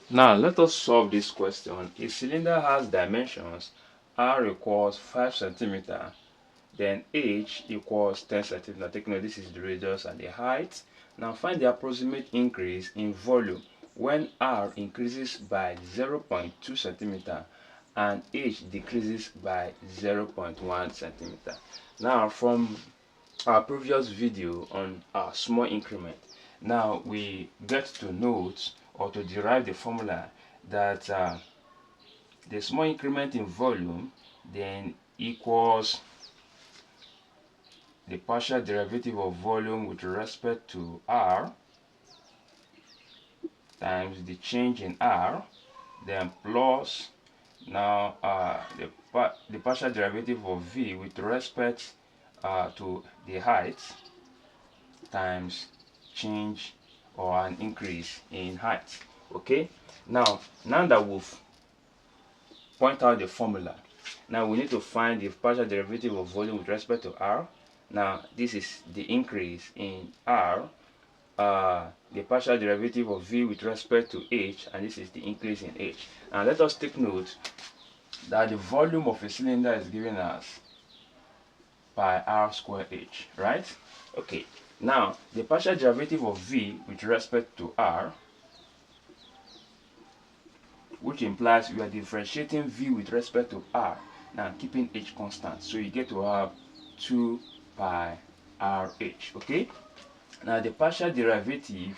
Now let us solve this question. A cylinder has dimensions r equals 5 centimeter, then h equals 10 centimeter. Take note, this is the radius and the height. Now find the approximate increase in volume when r increases by 0.2 centimeter and h decreases by 0.1 centimeter. Now from our previous video on our small increment, now we get to note or to derive the formula that the small increment in volume then equals the partial derivative of volume with respect to r times the change in r, then plus now the partial derivative of v with respect to the height times change or an increase in height. Okay, now that we've point out the formula, now we need to find the partial derivative of volume with respect to r. Now this is the increase in r, the partial derivative of v with respect to h, and this is the increase in h. Now let us take note that the volume of a cylinder is given as pi r square h, right? Okay, now the partial derivative of v with respect to r, which implies we are differentiating v with respect to r, now keeping h constant, so you get to have 2 pi rh. Okay, now the partial derivative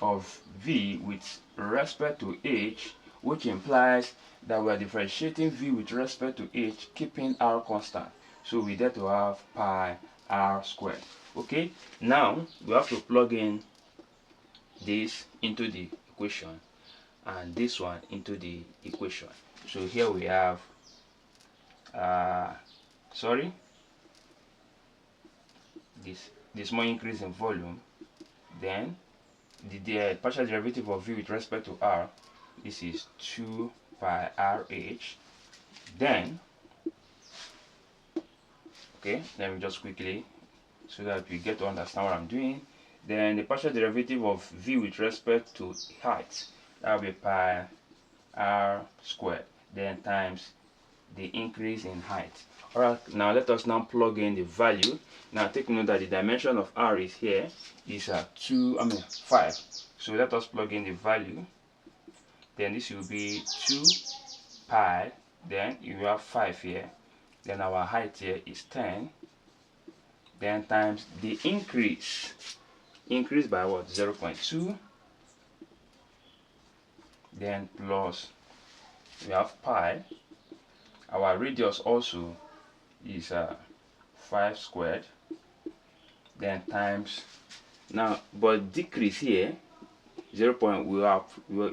of v with respect to h, which implies that we are differentiating v with respect to h, keeping r constant, so we get to have pi r squared. Okay, now we have to plug in this into the equation and this one into the equation. So here we have this small increase in volume, then the partial derivative of v with respect to r, this is 2 pi rh. Then okay, let me just quickly, so that we get to understand what I'm doing, then the partial derivative of v with respect to height, that will be pi r squared, then times the increase in height. Alright, now let us now plug in the value. Now take note that the dimension of r is here, is 5. So let us plug in the value. Then this will be 2 pi, then you have 5 here, then our height here is 10, then times the increase by what, 0.2, then plus we have pi, our radius also is 5 squared, then times, now but decrease here 0.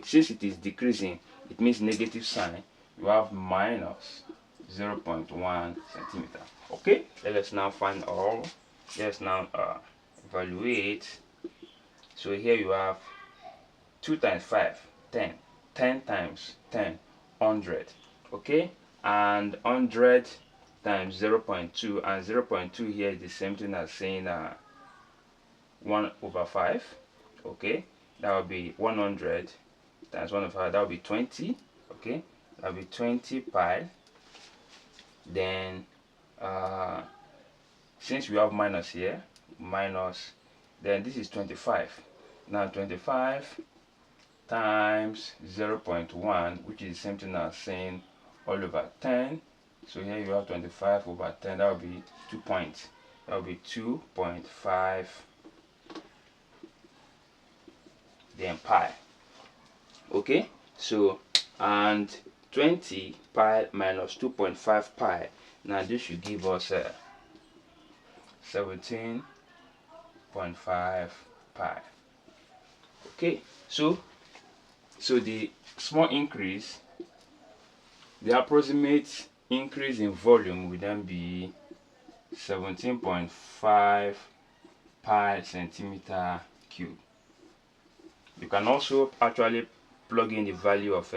Since it is decreasing, it means negative sign, you have minus 0.1 centimeter. Okay, let's now find all. Let's now evaluate. So here you have 2 times 5, 10, 10 times 10, 100. Okay, and 100 times 0.2, and 0.2 here is the same thing as saying 1 over 5. Okay, that will be 100 times 1 over 5, that will be 20. Okay, that will be 20 pi. Then since we have minus here, minus, then this is 25. Now 25 times 0.1, which is the same thing as saying all over 10. So here you have 25 over 10, that will be 2 points. That will be 2.5 then pi. Okay, so and 20 pi minus 2.5 pi, now this should give us 17.5 pi. Okay, so the small increase, the approximate increase in volume will then be 17.5 pi centimeter cube. You can also actually plug in the value of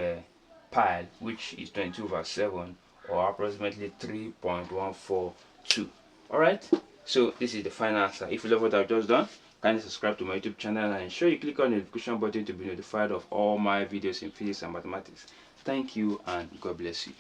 pi, which is 22 over 7, or approximately 3.142. Alright, so this is the final answer. If you love what I've just done, kindly subscribe to my YouTube channel and ensure you click on the notification button to be notified of all my videos in physics and mathematics. Thank you and God bless you.